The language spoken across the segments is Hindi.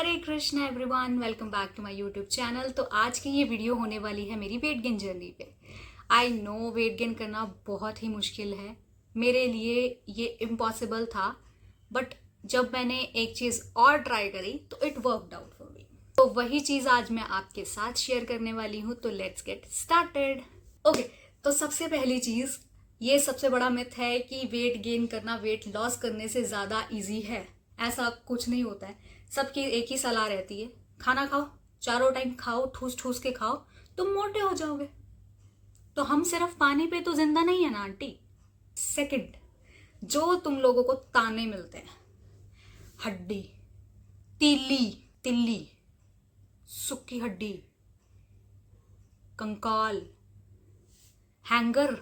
Hare Krishna everyone, welcome back to my YouTube channel. तो आज की ये वीडियो होने वाली है मेरी वेट गेन जर्नी पे। आई नो वेट गेन करना बहुत ही मुश्किल है, मेरे लिए ये इम्पॉसिबल था। बट जब मैंने एक चीज़ और ट्राई करी तो it worked out for me. तो वही चीज़ आज मैं आपके साथ शेयर करने वाली हूँ। तो लेट्स गेट स्टार्टेड। ओके, तो सबसे पहली चीज़, ये सबसे बड़ा मिथ है कि वेट गेन करना वेट लॉस करने से ज़्यादा ईजी है। ऐसा कुछ नहीं होता है। सबकी एक ही सलाह रहती है, खाना खाओ, चारों टाइम खाओ, ठूस ठूस के खाओ, तुम मोटे हो जाओगे। तो हम सिर्फ पानी पे तो जिंदा नहीं है ना आंटी। सेकंड, जो तुम लोगों को ताने मिलते हैं, हड्डी, तिल्ली तिल्ली, सुक्की हड्डी, कंकाल, हैंगर,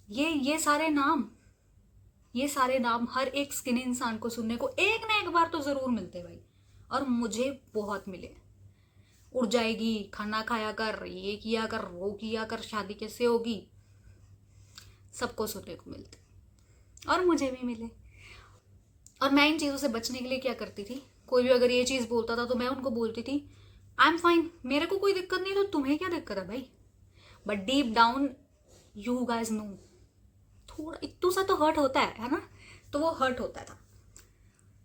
ये सारे नाम हर एक स्किनी इंसान को सुनने को एक ना एक बार तो जरूर मिलते भाई। और मुझे बहुत मिले। उड़ जाएगी, खाना खाया कर, ये किया कर, वो किया कर, शादी कैसे होगी, सबको सुनने को मिलते और मुझे भी मिले। और मैं इन चीज़ों से बचने के लिए क्या करती थी, कोई भी अगर ये चीज़ बोलता था तो मैं उनको बोलती थी आई एम फाइन, मेरे को कोई दिक्कत नहीं, तो तुम्हें क्या दिक्कत है भाई। But deep down you guys know, थोड़ा इतना सा तो हर्ट होता है ना। तो वो हर्ट होता था।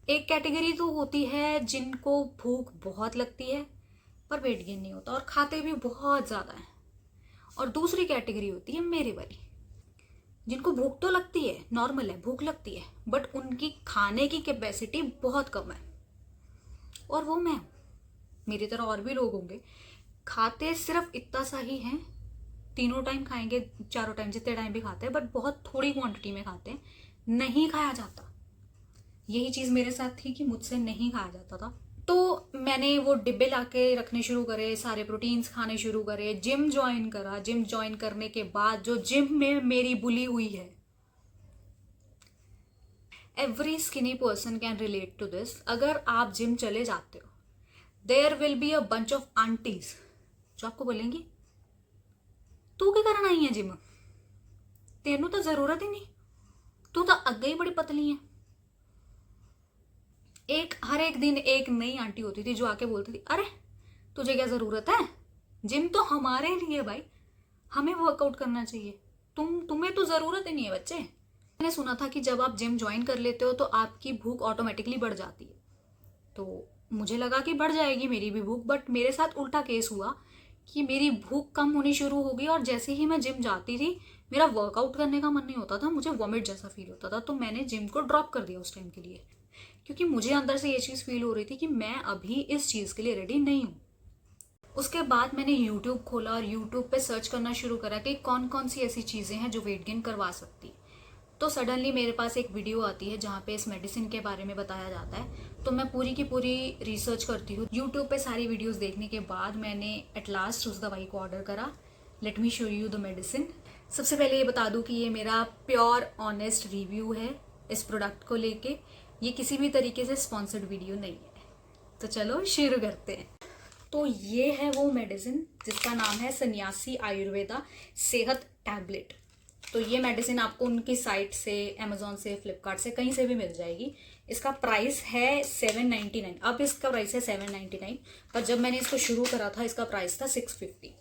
एक कैटेगरी तो होती है जिनको भूख बहुत लगती है पर वेट गेन नहीं होता और खाते भी बहुत ज़्यादा है। और दूसरी कैटेगरी होती है मेरी वाली, जिनको भूख तो लगती है, नॉर्मल है, भूख लगती है, बट उनकी खाने की कैपेसिटी बहुत कम है। और वो मैं हूँ। मेरी तरह और भी लोग होंगे, खाते सिर्फ इतना सा ही हैं, तीनों टाइम खाएंगे, चारों टाइम, जितने टाइम भी खाते हैं, बट बहुत थोड़ी क्वांटिटी में खाते हैं, नहीं खाया जाता। यही चीज़ मेरे साथ थी कि मुझसे नहीं खाया जाता था। तो मैंने वो डिब्बे लाके रखने शुरू करे, सारे प्रोटीन्स खाने शुरू करे, जिम ज्वाइन करा। जिम ज्वाइन करने के बाद जो जिम में मेरी बुली हुई है, every skinny person can relate to this. अगर आप जिम चले जाते हो, there will be a bunch of aunties जो आपको बोलेंगी तू क्या करना आई है जिम, तेनू तो जरूरत ही नहीं, तू तो अगे ही बड़ी पतली है। हर एक दिन एक नई आंटी होती थी जो आके बोलती थी अरे तुझे क्या जरूरत है, जिम तो हमारे लिए भाई, हमें वर्कआउट करना चाहिए, तुम्हें तो जरूरत ही नहीं है बच्चे। मैंने सुना था कि जब आप जिम ज्वाइन कर लेते हो तो आपकी भूख ऑटोमेटिकली बढ़ जाती है। तो मुझे लगा कि बढ़ जाएगी मेरी भी भूख, बट मेरे साथ उल्टा केस हुआ कि मेरी भूख कम होनी शुरू हो गई। और जैसे ही मैं जिम जाती थी, मेरा वर्कआउट करने का मन नहीं होता था, मुझे वॉमिट जैसा फील होता था। तो मैंने जिम को ड्रॉप कर दिया उस टाइम के लिए, क्योंकि मुझे अंदर से ये चीज़ फील हो रही थी कि मैं अभी इस चीज़ के लिए रेडी नहीं हूँ। उसके बाद मैंने यूट्यूब खोला और यूट्यूब पे सर्च करना शुरू करा कि कौन कौन सी ऐसी चीज़ें हैं जो वेट गेन करवा सकती। तो सडनली मेरे पास एक वीडियो आती है जहाँ पे इस मेडिसिन के बारे में बताया जाता है। तो मैं पूरी की पूरी रिसर्च करती हूँ। यूट्यूब पे सारी वीडियोस देखने के बाद मैंने एट लास्ट उस दवाई को ऑर्डर करा। Let me show you the medicine. सबसे पहले ये बता दूँ कि ये मेरा प्योर ऑनेस्ट रिव्यू है इस प्रोडक्ट को लेके, ये किसी भी तरीके से स्पॉन्सर्ड वीडियो नहीं है। तो चलो शुरू करते हैं। तो ये है वो मेडिसिन जिसका नाम है सन्यासी आयुर्वेदा सेहत टैबलेट। तो ये मेडिसिन आपको उनकी साइट से, अमेजोन से, फ्लिपकार्ट से, कहीं से भी मिल जाएगी। इसका प्राइस है 799। अब इसका प्राइस है 799, पर जब मैंने इसको शुरू करा था इसका प्राइस था 650।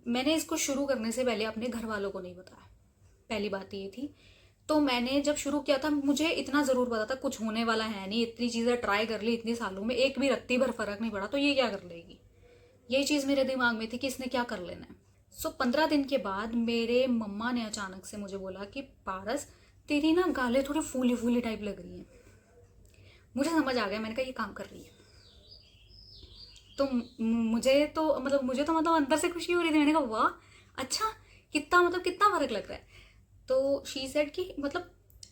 मैंने इसको शुरू करने से पहले अपने घर वालों को नहीं बताया, पहली बात ये थी। तो मैंने जब शुरू किया था, मुझे इतना ज़रूर पता था कुछ होने वाला है नहीं, इतनी चीज़ें ट्राई कर ली इतनी सालों में, एक भी रत्ती भर फर्क नहीं पड़ा, तो ये क्या कर लेगी। यही चीज़ मेरे दिमाग में थी कि इसने क्या कर लेना है। 15 दिन के बाद मेरे मम्मा ने अचानक से मुझे बोला कि पारस तेरी ना गालें थोड़ी फूली फूली टाइप लग रही हैं। मुझे समझ आ गया, मैंने कहा ये काम कर रही है। तो मुझे तो अंदर से खुशी हो रही थी। मैंने कहा वाह, अच्छा, कितना फर्क लग रहा है। तो शी सेड कि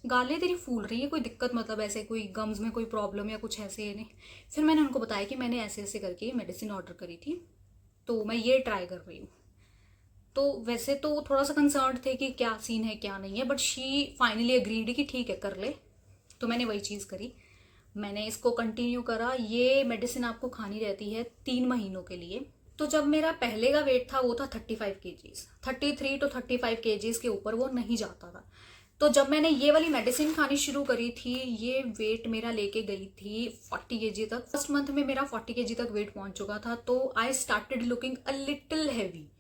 गालें तेरी फूल रही है, कोई दिक्कत, ऐसे कोई गम्स में कोई प्रॉब्लम या कुछ ऐसे नहीं। फिर मैंने उनको बताया कि मैंने ऐसे ऐसे करके मेडिसिन ऑर्डर करी थी, तो मैं ये ट्राई कर रही हूँ। तो वैसे तो थोड़ा सा कंसर्न थे कि क्या सीन है क्या नहीं है, बट शी फाइनली एग्रीड कि ठीक है कर ले। तो मैंने वही चीज़ करी, मैंने इसको कंटिन्यू करा। ये मेडिसिन आपको खानी रहती है 3 महीनों के लिए। तो जब मेरा पहले का वेट था वो था 35 kgs, 33 to 35 kgs के ऊपर वो नहीं जाता था। तो जब मैंने ये वाली मेडिसिन खानी शुरू करी थी, ये वेट मेरा लेके गई थी 40 kg तक। फर्स्ट मंथ में मेरा 40 kg तक वेट पहुंच चुका था। तो I started looking a little heavy,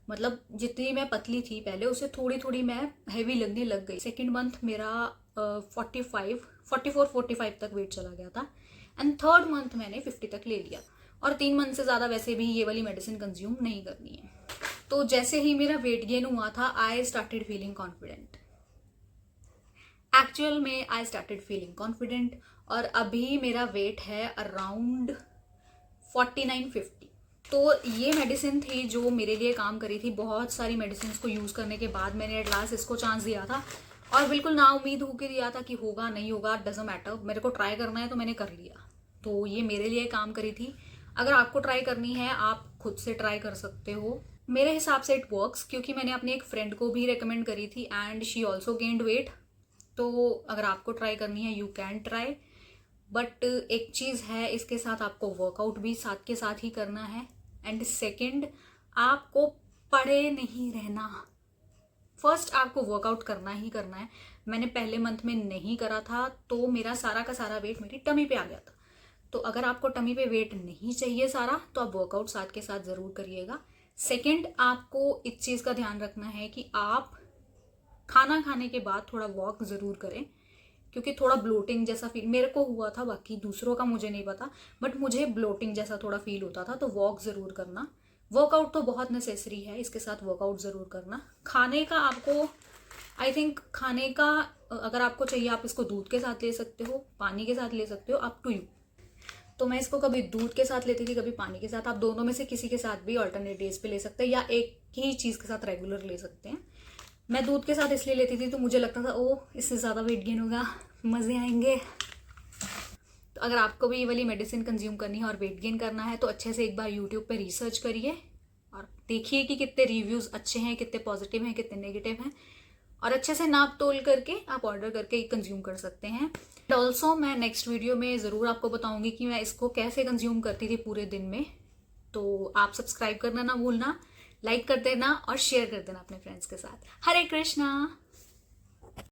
मतलब जितनी मैं पतली थी पहले उससे थोड़ी थोड़ी मैं हैवी लगने लग गई। सेकेंड मंथ मेरा 44-45 तक वेट चला गया था एंड थर्ड मंथ मैंने 50 तक ले लिया। और 3 मंथ से ज़्यादा वैसे भी ये वाली मेडिसिन कंज्यूम नहीं करनी है। तो जैसे ही मेरा वेट गेन हुआ था, I started feeling confident. Actual में आई स्टार्टेड फीलिंग कॉन्फिडेंट और अभी मेरा वेट है अराउंड 49-50। तो ये मेडिसिन थी जो मेरे लिए काम करी थी। बहुत सारी मेडिसिन को यूज़ करने के बाद मैंने एट लास्ट इसको चांस दिया था और बिल्कुल ना उम्मीद होकर दिया था कि होगा नहीं होगा, डजंट मैटर, मेरे को ट्राई करना है तो मैंने कर लिया। तो ये मेरे लिए काम करी थी। अगर आपको ट्राई करनी है आप खुद से ट्राई कर सकते हो। मेरे हिसाब से इट वर्क्स, क्योंकि मैंने अपनी एक फ्रेंड को भी रिकमेंड करी थी and she also gained wait. तो अगर आपको ट्राई करनी है यू कैन ट्राई। बट एक चीज़ है, इसके साथ आपको वर्कआउट भी साथ के साथ ही करना है। एंड सेकेंड, आपको पड़े नहीं रहना। फर्स्ट आपको वर्कआउट करना ही करना है। मैंने पहले मंथ में नहीं करा था तो मेरा सारा का सारा वेट मेरी टमी पे आ गया था। तो अगर आपको टमी पे वेट नहीं चाहिए सारा, तो आप वर्कआउट साथ के साथ ज़रूर करिएगा। सेकेंड, आपको इस चीज़ का ध्यान रखना है कि आप खाना खाने के बाद थोड़ा वॉक ज़रूर करें, क्योंकि थोड़ा ब्लोटिंग जैसा फील मेरे को हुआ था, बाकी दूसरों का मुझे नहीं पता, बट मुझे ब्लोटिंग जैसा थोड़ा फील होता था। तो वॉक ज़रूर करना। वर्कआउट तो बहुत नेसेसरी है, इसके साथ वर्कआउट ज़रूर करना। खाने का आपको आई थिंक खाने का अगर आपको चाहिए आप इसको दूध के साथ ले सकते हो, पानी के साथ ले सकते हो, अप टू यू। तो मैं इसको कभी दूध के साथ लेती थी, कभी पानी के साथ। आप दोनों में से किसी के साथ भी ऑल्टरनेट डेज पे ले सकते हैं या एक ही चीज़ के साथ रेगुलर ले सकते हैं। मैं दूध के साथ इसलिए लेती थी तो मुझे लगता था ओ इससे ज़्यादा वेट गेन होगा, मज़े आएंगे। तो अगर आपको भी ये वाली मेडिसिन कंज्यूम करनी है और वेट गेन करना है तो अच्छे से एक बार यूट्यूब पे रिसर्च करिए और देखिए कि कितने रिव्यूज़ अच्छे हैं, कितने पॉजिटिव हैं, कितने नेगेटिव हैं, और अच्छे से नाप तोल करके आप ऑर्डर करके कंज्यूम कर सकते हैं। ऑल्सो मैं नेक्स्ट वीडियो में ज़रूर आपको बताऊंगी कि मैं इसको कैसे कंज्यूम करती थी पूरे दिन में। तो आप सब्सक्राइब करना ना भूलना, लाइक कर देना और शेयर कर देना अपने फ्रेंड्स के साथ। हरे कृष्णा।